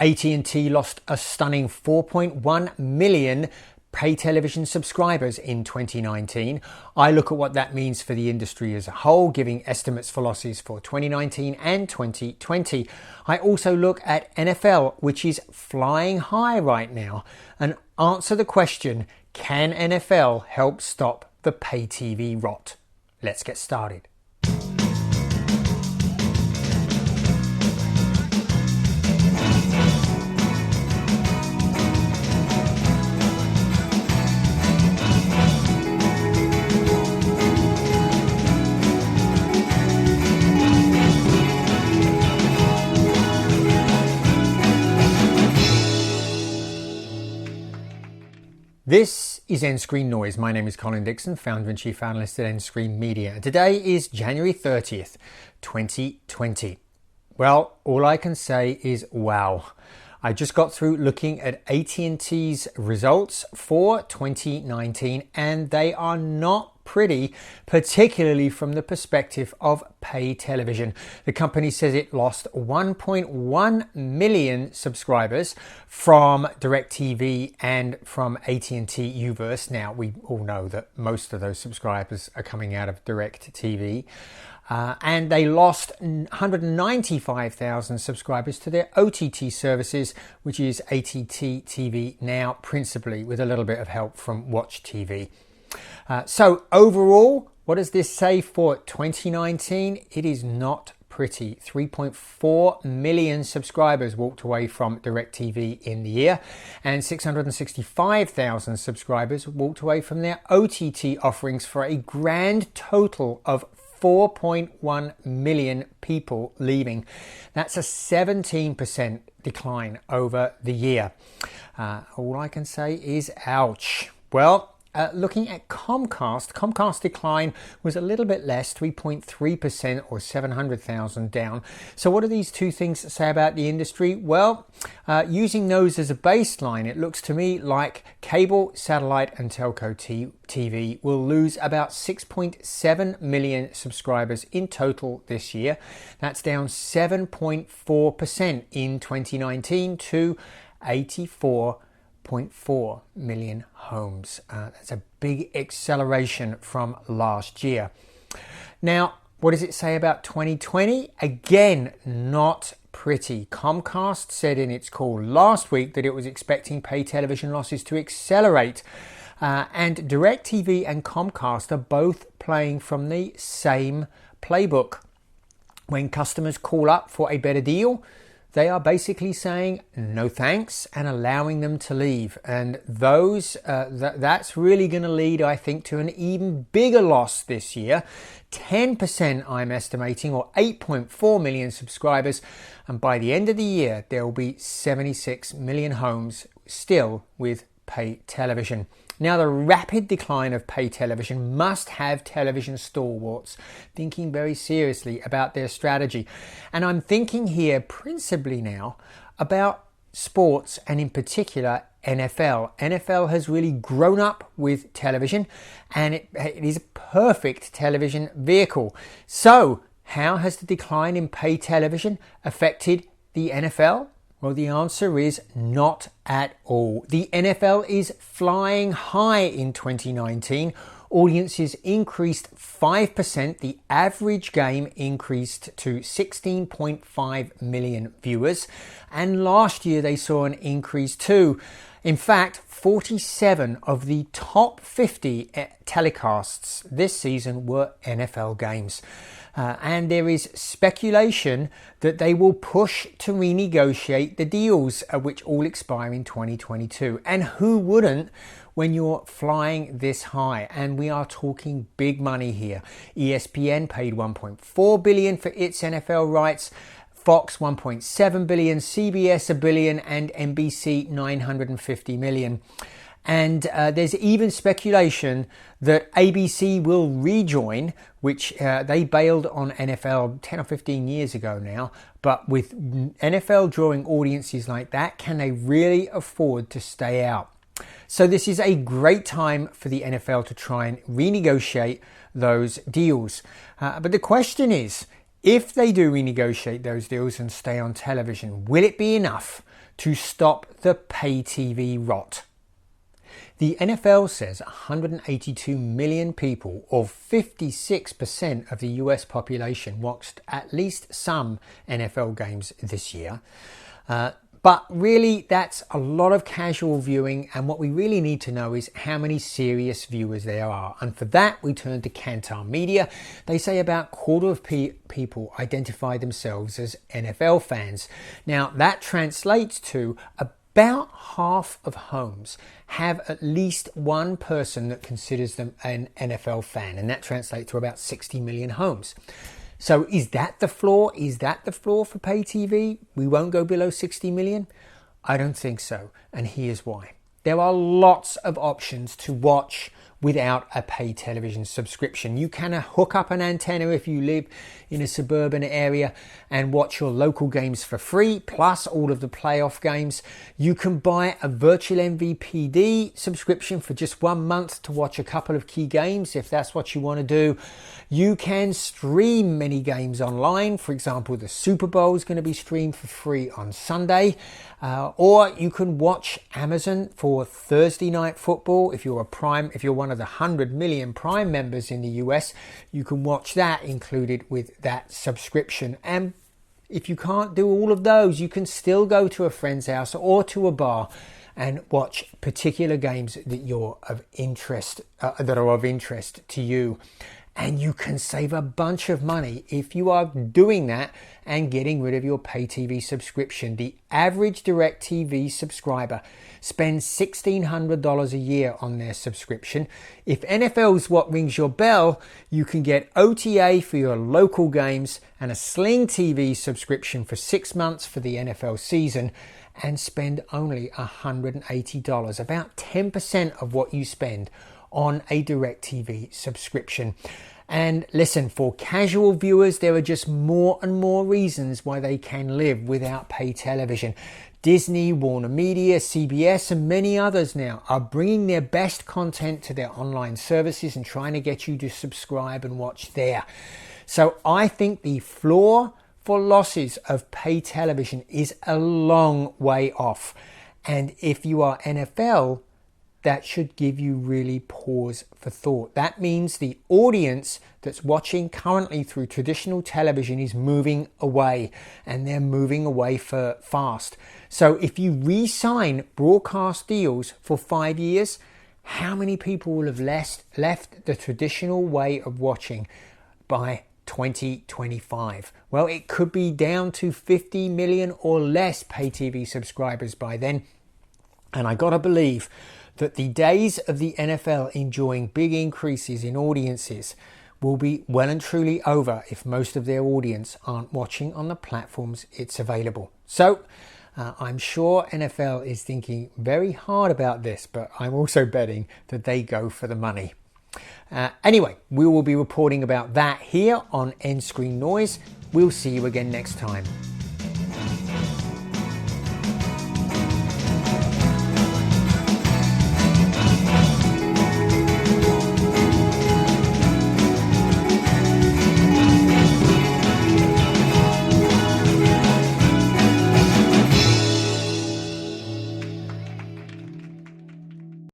AT&T lost a stunning 4.1 million pay television subscribers in 2019. I look at what that means for the industry as a whole, giving estimates for losses for 2019 and 2020. I also look at NFL, which is flying high right now, and answer the question, can NFL help stop the pay TV rot? Let's get started. This is nScreen Noise. My name is Colin Dixon, founder and chief analyst at nScreenMedia. And today is January 30th, 2020. Well, all I can say is wow. I just got through looking at AT&T's results for 2019 and they are not pretty, particularly from the perspective of pay television. The company says it lost 1.1 million subscribers from DirecTV and from AT&T Uverse. Now, we all know that most of those subscribers are coming out of DirecTV. And they lost 195,000 subscribers to their OTT services, which is at&t TV now, principally with a little bit of help from Watch TV. So overall, what does this say for 2019? It is not pretty. 3.4 million subscribers walked away from DirecTV in the year, and 665,000 subscribers walked away from their OTT offerings, for a grand total of 4.1 million people leaving. That's a 17% decline over the year. All I can say is ouch. Well, looking at Comcast decline was a little bit less, 3.3% or 700,000 down. So what do these two things say about the industry? Well, using those as a baseline, it looks to me like cable, satellite and telco TV will lose about 6.7 million subscribers in total this year. That's down 7.4% in 2019 to 84.4 million homes. That's a big acceleration from last year. Now, what does it say about 2020? Again, not pretty. Comcast said in its call last week that it was expecting pay television losses to accelerate. And DirecTV and Comcast are both playing from the same playbook. When customers call up for a better deal, they are basically saying no thanks and allowing them to leave. And that's really going to lead, I think, to an even bigger loss this year. 10% I'm estimating, or 8.4 million subscribers. And by the end of the year, there will be 76 million homes still with pay television. Now, the rapid decline of pay television must have television stalwarts thinking very seriously about their strategy. And I'm thinking here principally now about sports, and in particular NFL. NFL has really grown up with television, and it is a perfect television vehicle. So how has the decline in pay television affected the NFL? Well, the answer is not at all. The NFL is flying high in 2019. Audiences increased 5%. The average game increased to 16.5 million viewers. And last year they saw an increase too. In fact, 47 of the top 50 telecasts this season were NFL games. And there is speculation that they will push to renegotiate the deals, which all expire in 2022. And who wouldn't when you're flying this high? And we are talking big money here. ESPN paid $1.4 billion for its NFL rights. Fox 1.7 billion, CBS $1 billion, and NBC $950 million. And there's even speculation that ABC will rejoin, which they bailed on NFL 10 or 15 years ago now. But with NFL drawing audiences like that, can they really afford to stay out? So this is a great time for the NFL to try and renegotiate those deals. But the question is, if they do renegotiate those deals and stay on television, will it be enough to stop the pay TV rot. The NFL says 182 million people, or 56% of the US population, watched at least some NFL games this year. But really, that's a lot of casual viewing, and what we really need to know is how many serious viewers there are. And for that, we turn to nScreenMedia. They say about a quarter of people identify themselves as NFL fans. Now, that translates to about half of homes have at least one person that considers them an NFL fan, and that translates to about 60 million homes. So is that the floor? Is that the floor for pay TV? We won't go below 60 million? I don't think so, and here's why. There are lots of options to watch without a pay television subscription. You can hook up an antenna if you live in a suburban area and watch your local games for free, plus all of the playoff games. You can buy a virtual MVPD subscription for just 1 month to watch a couple of key games if that's what you want to do. You can stream many games online. For example, the Super Bowl is going to be streamed for free on Sunday. Or you can watch Amazon for Thursday night football. If you're one of the 100 million Prime members in the US, you can watch that included with that subscription. And if you can't do all of those, you can still go to a friend's house or to a bar and watch particular games that that are of interest to you. And you can save a bunch of money if you are doing that and getting rid of your pay TV subscription. The average DirecTV subscriber spends $1,600 a year on their subscription. If NFL is what rings your bell, you can get OTA for your local games and a Sling TV subscription for 6 months for the NFL season and spend only $180, about 10% of what you spend on a DirecTV subscription. And listen, for casual viewers, there are just more and more reasons why they can live without pay television. Disney, Warner Media, CBS, and many others now are bringing their best content to their online services and trying to get you to subscribe and watch there. So I think the floor for losses of pay television is a long way off. And if you are NFL, that should give you really pause for thought. That means the audience that's watching currently through traditional television is moving away, and they're moving away fast. So if you re-sign broadcast deals for 5 years, how many people will have left the traditional way of watching by 2025? Well, it could be down to 50 million or less pay TV subscribers by then. And I gotta believe that the days of the NFL enjoying big increases in audiences will be well and truly over if most of their audience aren't watching on the platforms it's available. So I'm sure NFL is thinking very hard about this, but I'm also betting that they go for the money. Anyway, we will be reporting about that here on nScreen Noise. We'll see you again next time.